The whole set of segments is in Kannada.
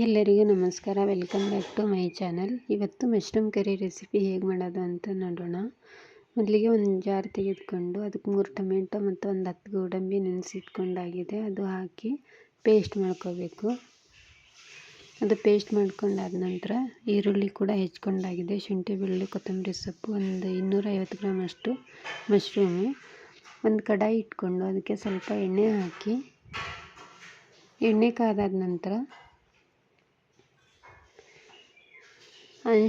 ಎಲ್ಲರಿಗೂ ನಮಸ್ಕಾರ. Welcome back to my channel. ಇವತ್ತು ಮಶ್ರೂಮ್ ಕರಿ ರೆಸಿಪಿ ಹೇಗೆ ಮಾಡೋದು ಅಂತ ನೋಡೋಣ. ಮೊದಲಿಗೆ ಒಂದು ಜಾರ್ ತೆಗೆದುಕೊಂಡು ಅದಕ್ಕೆ 3 ಟೊಮೆಟೊ ಮತ್ತು ಒಂದು 10 ಗೋಡಂಬಿ ನೆನೆಸಿಟ್ಕೊಂಡಾಗಿದೆ, ಅದು ಹಾಕಿ ಪೇಸ್ಟ್ ಮಾಡ್ಕೋಬೇಕು. ಅದು ಪೇಸ್ಟ್ ಮಾಡ್ಕೊಂಡಾದ ನಂತರ ಈರುಳ್ಳಿ ಕೂಡ ಹೆಚ್ಕೊಂಡಾಗಿದೆ, ಶುಂಠಿ ಬೆಳ್ಳುಳ್ಳಿ ಕೊತ್ತಂಬರಿ ಸೊಪ್ಪು, ಒಂದು 250 ಗ್ರಾಮ್ ಅಷ್ಟು ಮಶ್ರೂಮು. ಒಂದು ಕಡಾಯಿ ಇಟ್ಕೊಂಡು ಅದಕ್ಕೆ ಸ್ವಲ್ಪ ಎಣ್ಣೆ ಹಾಕಿ, ಎಣ್ಣೆ ಕಾದಾದ ನಂತರ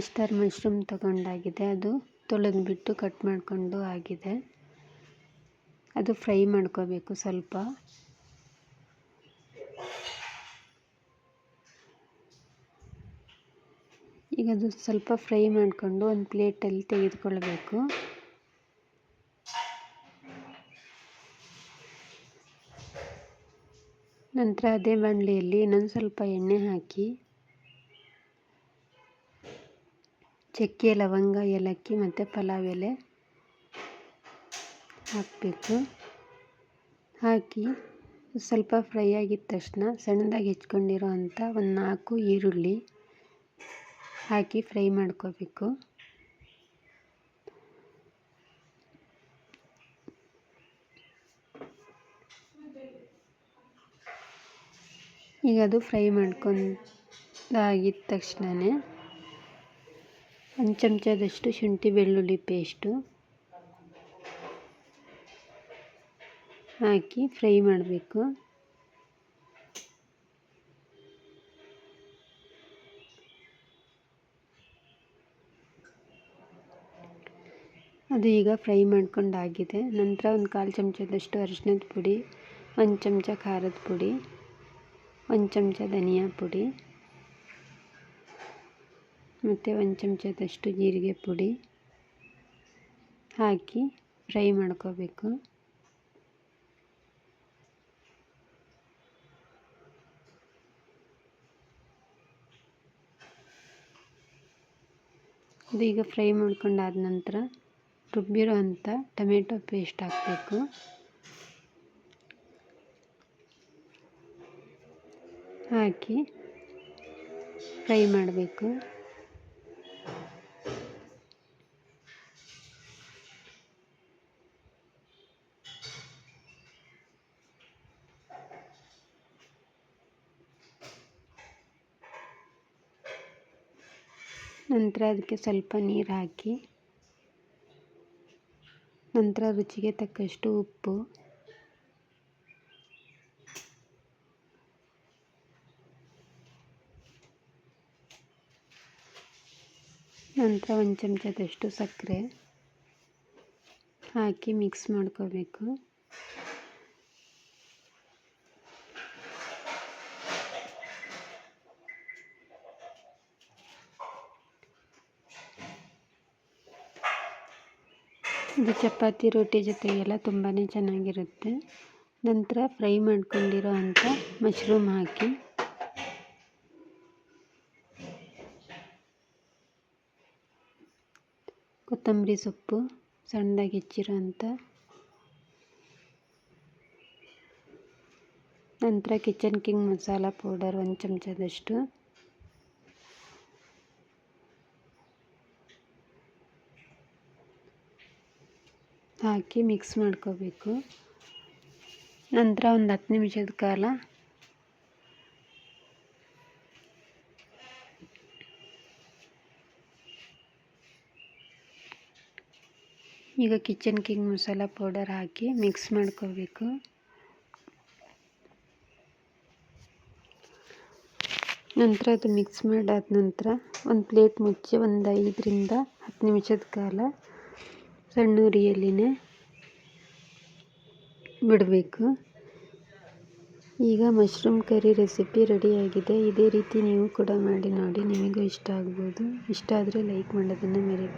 ಸ್ಟಾರ್ ಮಶ್ರೂಮ್ ತಗೊಂಡಾಗಿದೆ, ಅದು ತೊಳೆದ್ಬಿಟ್ಟು ಕಟ್ ಮಾಡಿಕೊಂಡು ಆಗಿದೆ. ಅದು ಫ್ರೈ ಮಾಡ್ಕೋಬೇಕು ಸ್ವಲ್ಪ. ಈಗ ಅದು ಸ್ವಲ್ಪ ಫ್ರೈ ಮಾಡಿಕೊಂಡು ಒಂದು ಪ್ಲೇಟಲ್ಲಿ ತೆಗೆದುಕೊಳ್ಬೇಕು. ನಂತರ ಅದೇ ಬಾಣಲೆಯಲ್ಲಿ ಇನ್ನೊಂದು ಸ್ವಲ್ಪ ಎಣ್ಣೆ ಹಾಕಿ ಚಕ್ಕೆ, ಲವಂಗ, ಏಲಕ್ಕಿ ಮತ್ತು ಪಲಾವ್ ಎಲೆ ಹಾಕಬೇಕು. ಹಾಕಿ ಸ್ವಲ್ಪ ಫ್ರೈ ಆಗಿದ ತಕ್ಷಣ ಸಣ್ಣದಾಗಿ ಹೆಚ್ಕೊಂಡಿರೋ ಅಂಥ ಒಂದು 4 ಈರುಳ್ಳಿ ಹಾಕಿ ಫ್ರೈ ಮಾಡ್ಕೋಬೇಕು. ಈಗ ಅದು ಫ್ರೈ ಮಾಡ್ಕೊಂಡಾಗಿದ ತಕ್ಷಣವೇ 1 ಚಮಚದಷ್ಟು ಶುಂಠಿ ಬೆಳ್ಳುಳ್ಳಿ ಪೇಸ್ಟು ಹಾಕಿ ಫ್ರೈ ಮಾಡಬೇಕು. ಅದು ಈಗ ಫ್ರೈ ಮಾಡ್ಕೊಂಡಾಗಿದೆ. ನಂತರ ಒಂದು 1/4 ಚಮಚದಷ್ಟು ಅರಿಶಿಣದ ಪುಡಿ, 1 ಚಮಚ ಖಾರದ ಪುಡಿ, 1 ಚಮಚ ಧನಿಯಾ ಪುಡಿ ಮತ್ತು 1 ಚಮಚದಷ್ಟು ಜೀರಿಗೆ ಪುಡಿ ಹಾಕಿ ಫ್ರೈ ಮಾಡ್ಕೋಬೇಕು. ಅದು ಈಗ ಫ್ರೈ ಮಾಡ್ಕೊಂಡಾದ ನಂತರ ರುಬ್ಬಿರೋ ಅಂಥ ಟೊಮೆಟೊ ಪೇಸ್ಟ್ ಹಾಕಬೇಕು. ಹಾಕಿ ಫ್ರೈ ಮಾಡಬೇಕು. ನಂತರ ಅದಕ್ಕೆ ಸ್ವಲ್ಪ ನೀರು ಹಾಕಿ, ನಂತರ ರುಚಿಗೆ ತಕ್ಕಷ್ಟು ಉಪ್ಪು, ನಂತರ 1 ಚಮಚದಷ್ಟು ಸಕ್ಕರೆ ಹಾಕಿ ಮಿಕ್ಸ್ ಮಾಡ್ಕೋಬೇಕು. ಇದು ಚಪಾತಿ ರೋಟಿ ಜೊತೆಗೆಲ್ಲ ತುಂಬಾ ಚೆನ್ನಾಗಿರುತ್ತೆ. ನಂತರ ಫ್ರೈ ಮಾಡ್ಕೊಂಡಿರೋ ಅಂಥ ಮಶ್ರೂಮ್ ಹಾಕಿ ಕೊತ್ತಂಬರಿ ಸೊಪ್ಪು ಸಣ್ಣದಾಗಿ ಹೆಚ್ಚಿರೋ ಅಂಥ, ನಂತರ ಕಿಚನ್ ಕಿಂಗ್ ಮಸಾಲ ಪೌಡರ್ 1 ಚಮಚದಷ್ಟು ಹಾಕಿ ಮಿಕ್ಸ್ ಮಾಡ್ಕೋಬೇಕು. ನಂತರ ಒಂದು 10 ನಿಮಿಷದ ಕಾಲ ಈಗ ಕಿಚನ್ ಕಿಂಗ್ ಮಸಾಲ ಪೌಡರ್ ಹಾಕಿ ಮಿಕ್ಸ್ ಮಾಡ್ಕೋಬೇಕು. ನಂತರ ಅದು ಮಿಕ್ಸ್ ಮಾಡಾದ ನಂತರ ಒಂದು ಪ್ಲೇಟ್ ಮುಚ್ಚಿ ಒಂದು 5 ರಿಂದ 10 ನಿಮಿಷದ ಕಾಲ ಸಣ್ಣ ಉರಿಯಲ್ಲಿನೇ ಬಿಡಬೇಕು. ಈಗ ಮಶ್ರೂಮ್ ಕರಿ ರೆಸಿಪಿ ರೆಡಿಯಾಗಿದೆ. ಇದೇ ರೀತಿ ನೀವು ಕೂಡ ಮಾಡಿ ನೋಡಿ, ನಿಮಗೂ ಇಷ್ಟ ಆಗ್ಬೋದು. ಇಷ್ಟ ಆದರೆ ಲೈಕ್ ಮಾಡೋದನ್ನು ಮರಿಬೇಡಿ.